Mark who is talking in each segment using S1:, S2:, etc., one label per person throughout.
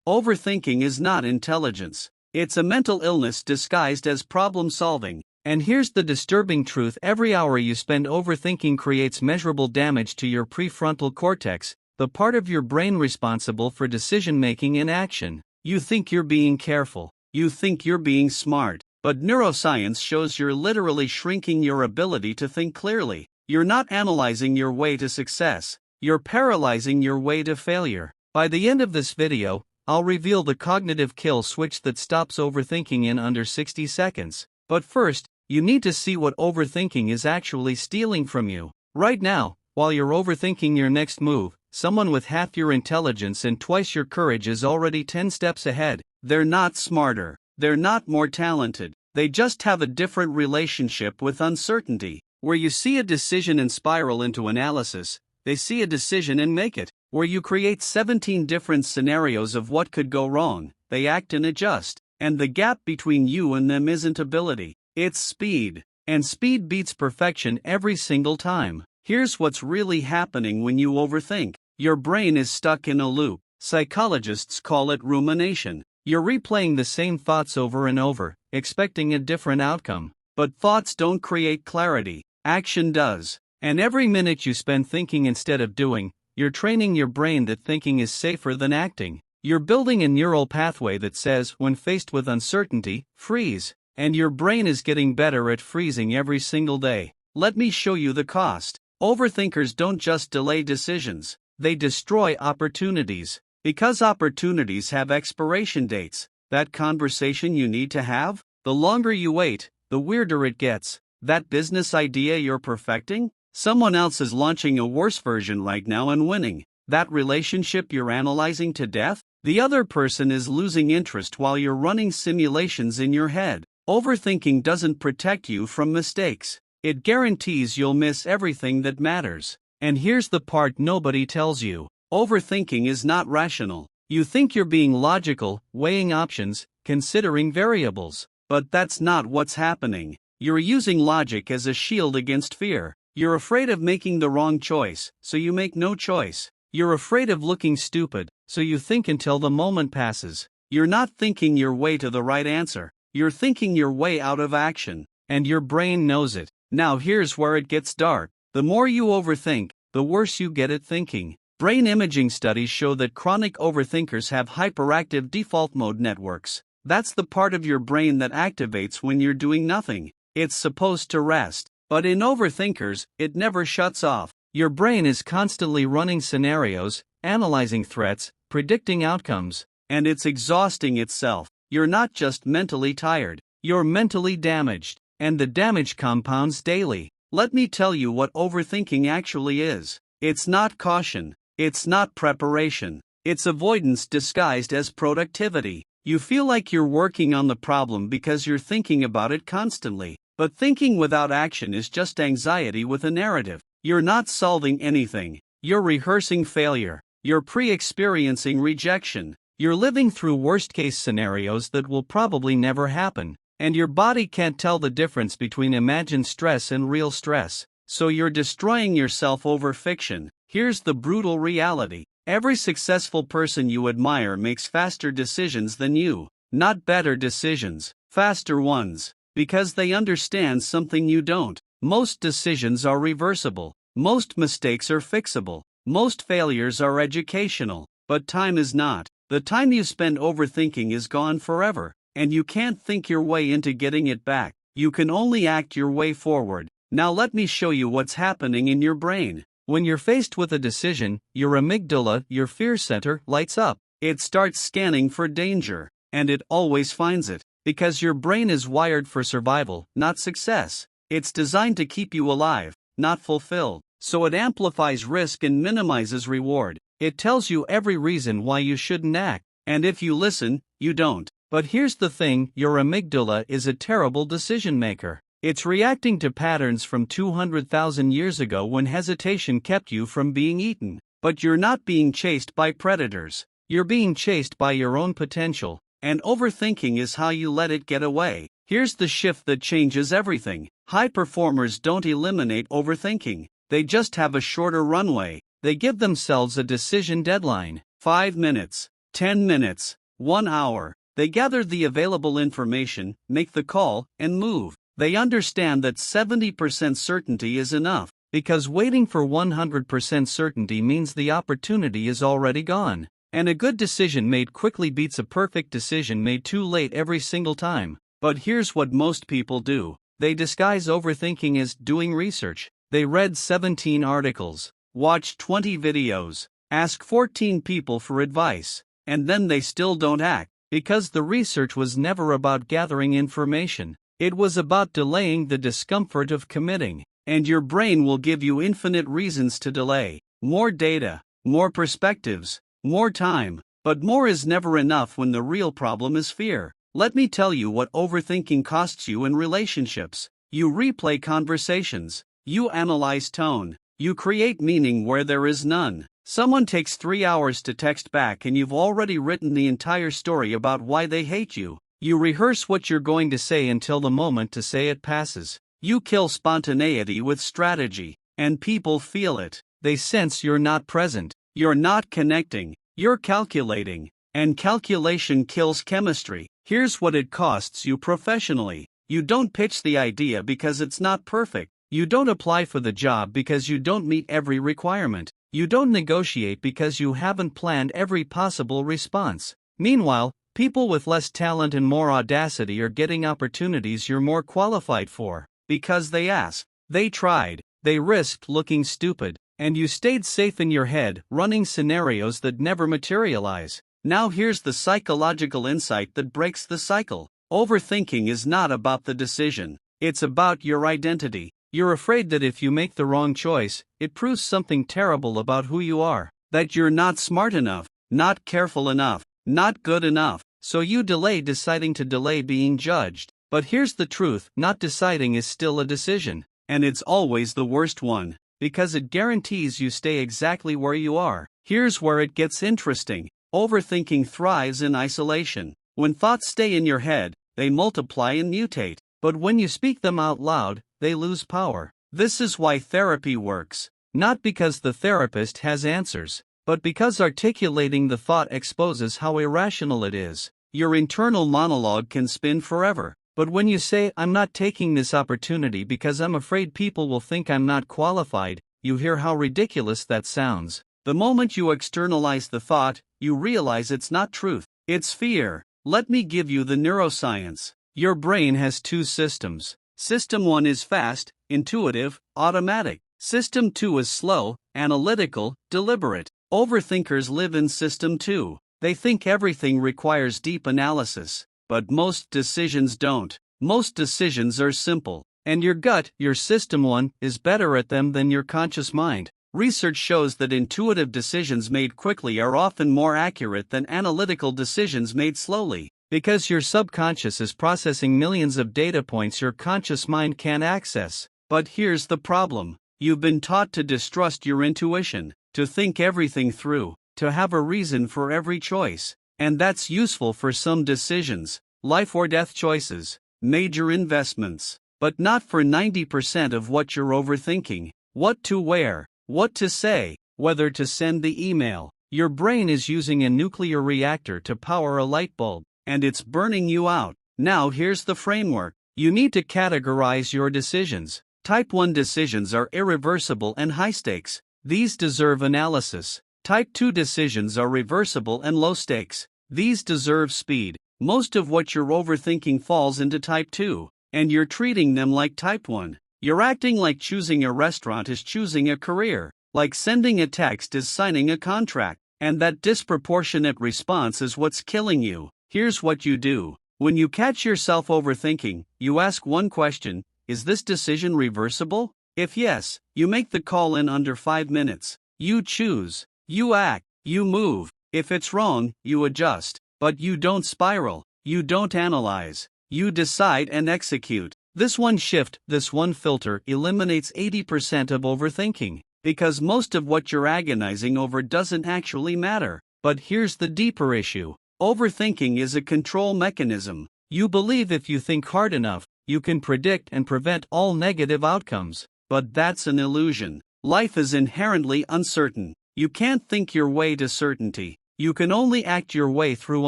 S1: Overthinking is not intelligence. It's a mental illness disguised as problem solving. And here's the disturbing truth: every hour you spend overthinking creates measurable damage to your prefrontal cortex, the part of your brain responsible for decision making and action. You think you're being careful, you think you're being smart, but neuroscience shows you're literally shrinking your ability to think clearly. You're not analyzing your way to success, you're paralyzing your way to failure. By the end of this video, I'll reveal the cognitive kill switch that stops overthinking in under 60 seconds. But first, you need to see what overthinking is actually stealing from you. Right now, while you're overthinking your next move, someone with half your intelligence and twice your courage is already 10 steps ahead. They're not smarter, they're not more talented, they just have a different relationship with uncertainty. Where you see a decision and spiral into analysis, they see a decision and make it. Where you create 17 different scenarios of what could go wrong, they act and adjust. And the gap between you and them isn't ability, it's speed. And speed beats perfection every single time. Here's what's really happening when you overthink. Your brain is stuck in a loop. Psychologists call it rumination. You're replaying the same thoughts over and over, expecting a different outcome. But thoughts don't create clarity, action does. And every minute you spend thinking instead of doing, you're training your brain that thinking is safer than acting. You're building a neural pathway that says, when faced with uncertainty, freeze. And your brain is getting better at freezing every single day. Let me show you the cost. Overthinkers don't just delay decisions, they destroy opportunities. Because opportunities have expiration dates, that conversation you need to have, the longer you wait, the weirder it gets. That business idea you're perfecting? Someone else is launching a worse version right now and winning. That relationship you're analyzing to death? The other person is losing interest while you're running simulations in your head. Overthinking doesn't protect you from mistakes. It guarantees you'll miss everything that matters. And here's the part nobody tells you. Overthinking is not rational. You think you're being logical, weighing options, considering variables. But that's not what's happening. You're using logic as a shield against fear. You're afraid of making the wrong choice, so you make no choice. You're afraid of looking stupid, so you think until the moment passes. You're not thinking your way to the right answer. You're thinking your way out of action. And your brain knows it. Now here's where it gets dark. The more you overthink, the worse you get at thinking. Brain imaging studies show that chronic overthinkers have hyperactive default mode networks. That's the part of your brain that activates when you're doing nothing. It's supposed to rest. But in overthinkers, it never shuts off. Your brain is constantly running scenarios, analyzing threats, predicting outcomes, and it's exhausting itself. You're not just mentally tired, you're mentally damaged, and the damage compounds daily. Let me tell you what overthinking actually is. It's not caution, it's not preparation, it's avoidance disguised as productivity. You feel like you're working on the problem because you're thinking about it constantly. But thinking without action is just anxiety with a narrative. You're not solving anything. You're rehearsing failure. You're pre-experiencing rejection. You're living through worst-case scenarios that will probably never happen. And your body can't tell the difference between imagined stress and real stress. So you're destroying yourself over fiction. Here's the brutal reality. Every successful person you admire makes faster decisions than you. Not better decisions, faster ones. Because they understand something you don't. Most decisions are reversible. Most mistakes are fixable. Most failures are educational. But time is not. The time you spend overthinking is gone forever. And you can't think your way into getting it back. You can only act your way forward. Now let me show you what's happening in your brain. When you're faced with a decision, your amygdala, your fear center, lights up. It starts scanning for danger. And it always finds it. Because your brain is wired for survival, not success. It's designed to keep you alive, not fulfilled. So it amplifies risk and minimizes reward. It tells you every reason why you shouldn't act. And if you listen, you don't. But here's the thing, your amygdala is a terrible decision maker. It's reacting to patterns from 200,000 years ago when hesitation kept you from being eaten. But you're not being chased by predators. You're being chased by your own potential. And overthinking is how you let it get away. Here's the shift that changes everything. High performers don't eliminate overthinking. They just have a shorter runway. They give themselves a decision deadline. 5 minutes. 10 minutes, 1 hour. They gather the available information, make the call, and move. They understand that 70% certainty is enough, because waiting for 100% certainty means the opportunity is already gone. And a good decision made quickly beats a perfect decision made too late every single time. But here's what most people do. They disguise overthinking as doing research. They read 17 articles, watched 20 videos, asked 14 people for advice, and then they still don't act, because the research was never about gathering information. It was about delaying the discomfort of committing. And your brain will give you infinite reasons to delay. More data, more perspectives, more time. But more is never enough when the real problem is fear. Let me tell you what overthinking costs you in relationships. You replay conversations. You analyze tone. You create meaning where there is none. Someone takes 3 hours to text back and you've already written the entire story about why they hate you. You rehearse what you're going to say until the moment to say it passes. You kill spontaneity with strategy, and people feel it. They sense you're not present, you're not connecting, you're calculating, and calculation kills chemistry. Here's what it costs you professionally. You don't pitch the idea because it's not perfect. You don't apply for the job because you don't meet every requirement. You don't negotiate because you haven't planned every possible response. Meanwhile, people with less talent and more audacity are getting opportunities you're more qualified for. Because they asked, they tried, they risked looking stupid, and you stayed safe in your head, running scenarios that never materialize. Now here's the psychological insight that breaks the cycle. Overthinking is not about the decision, it's about your identity. You're afraid that if you make the wrong choice, it proves something terrible about who you are. That you're not smart enough, not careful enough, not good enough, so you delay deciding to delay being judged. But here's the truth, not deciding is still a decision, and it's always the worst one, because it guarantees you stay exactly where you are. Here's where it gets interesting. Overthinking thrives in isolation. When thoughts stay in your head, they multiply and mutate, but when you speak them out loud, they lose power. This is why therapy works, not because the therapist has answers, but because articulating the thought exposes how irrational it is. Your internal monologue can spin forever. But when you say, I'm not taking this opportunity because I'm afraid people will think I'm not qualified, you hear how ridiculous that sounds. The moment you externalize the thought, you realize it's not truth, it's fear. Let me give you the neuroscience. Your brain has two systems. System 1 is fast, intuitive, automatic. System 2 is slow, analytical, deliberate. Overthinkers live in System 2. They think everything requires deep analysis. But most decisions don't. Most decisions are simple. And your gut, your System 1, is better at them than your conscious mind. Research shows that intuitive decisions made quickly are often more accurate than analytical decisions made slowly. Because your subconscious is processing millions of data points your conscious mind can't access. But here's the problem. You've been taught to distrust your intuition, to think everything through, to have a reason for every choice. And that's useful for some decisions, life or death choices, major investments, but not for 90% of what you're overthinking. What to wear, what to say, whether to send the email. Your brain is using a nuclear reactor to power a light bulb, and it's burning you out. Now here's the framework. You need to categorize your decisions. Type 1 decisions are irreversible and high stakes. These deserve analysis. Type 2 decisions are reversible and low stakes. These deserve speed. Most of what you're overthinking falls into Type 2, and you're treating them like Type 1. You're acting like choosing a restaurant is choosing a career, like sending a text is signing a contract, and that disproportionate response is what's killing you. Here's what you do. When you catch yourself overthinking, you ask one question: is this decision reversible? If yes, you make the call in under 5 minutes. You choose. You act, you move. If it's wrong, you adjust. But you don't spiral, you don't analyze. You decide and execute. This one shift, this one filter eliminates 80% of overthinking. Because most of what you're agonizing over doesn't actually matter. But here's the deeper issue. Overthinking is a control mechanism. You believe if you think hard enough, you can predict and prevent all negative outcomes. But that's an illusion. Life is inherently uncertain. You can't think your way to certainty. You can only act your way through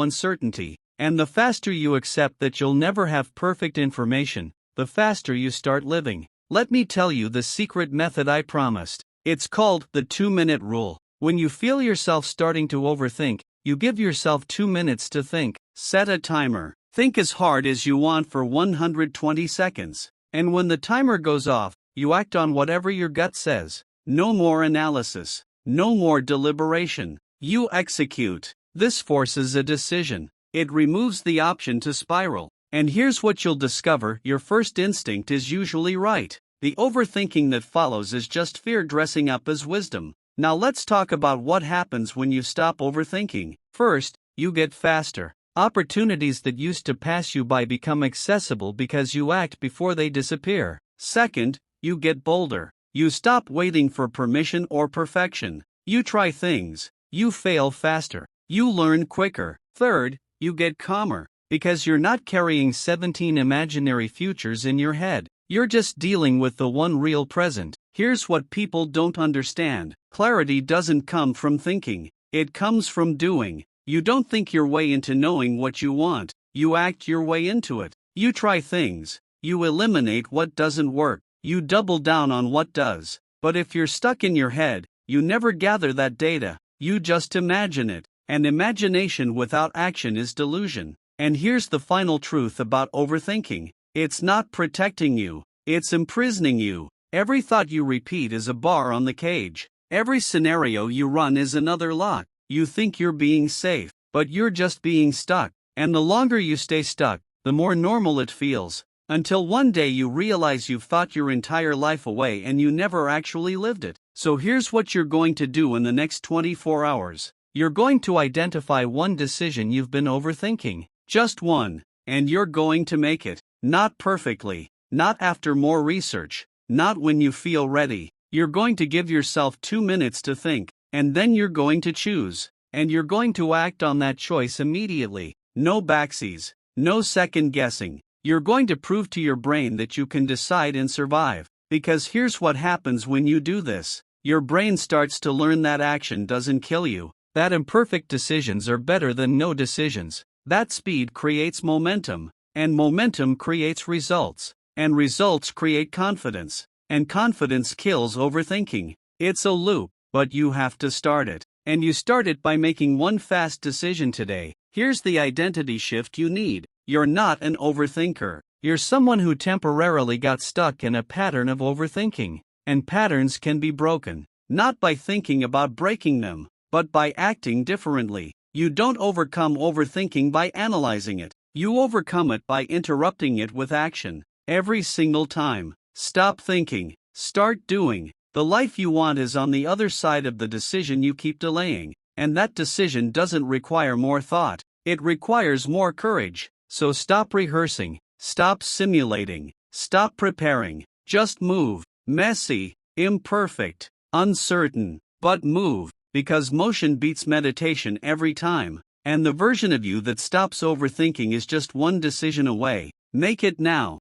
S1: uncertainty, and the faster you accept that you'll never have perfect information, the faster you start living. Let me tell you the secret method I promised. It's called the 2-minute rule. When you feel yourself starting to overthink, you give yourself 2 minutes to think. Set a timer. Think as hard as you want for 120 seconds. And when the timer goes off, you act on whatever your gut says. No more analysis. No more deliberation. You execute. This forces a decision. It removes the option to spiral. And here's what you'll discover: your first instinct is usually right. The overthinking that follows is just fear dressing up as wisdom. Now let's talk about what happens when you stop overthinking. First, you get faster. Opportunities that used to pass you by become accessible because you act before they disappear. Second, you get bolder. You stop waiting for permission or perfection. You try things. You fail faster. You learn quicker. Third, you get calmer, because you're not carrying 17 imaginary futures in your head. You're just dealing with the one real present. Here's what people don't understand: clarity doesn't come from thinking, it comes from doing. You don't think your way into knowing what you want, you act your way into it. You try things, you eliminate what doesn't work, you double down on what does. But if you're stuck in your head, you never gather that data, you just imagine it. And imagination without action is delusion. And here's the final truth about overthinking: it's not protecting you, it's imprisoning you. Every thought you repeat is a bar on the cage. Every scenario you run is another lock. You think you're being safe, but you're just being stuck. And the longer you stay stuck, the more normal it feels. Until one day you realize you've thought your entire life away and you never actually lived it. So here's what you're going to do in the next 24 hours. You're going to identify one decision you've been overthinking. Just one. And you're going to make it. Not perfectly. Not after more research. Not when you feel ready. You're going to give yourself 2 minutes to think. And then you're going to choose. And you're going to act on that choice immediately. No backsies. No second guessing. You're going to prove to your brain that you can decide and survive. Because here's what happens when you do this. Your brain starts to learn that action doesn't kill you. That imperfect decisions are better than no decisions. That speed creates momentum. And momentum creates results. And results create confidence. And confidence kills overthinking. It's a loop, but you have to start it. And you start it by making one fast decision today. Here's the identity shift you need. You're not an overthinker. You're someone who temporarily got stuck in a pattern of overthinking. And patterns can be broken, not by thinking about breaking them, but by acting differently. You don't overcome overthinking by analyzing it. You overcome it by interrupting it with action. Every single time. Stop thinking. Start doing. The life you want is on the other side of the decision you keep delaying. And that decision doesn't require more thought. It requires more courage. So stop rehearsing. Stop simulating. Stop preparing. Just move. Messy, imperfect, uncertain, but move. Because motion beats meditation every time. And the version of you that stops overthinking is just one decision away. Make it now.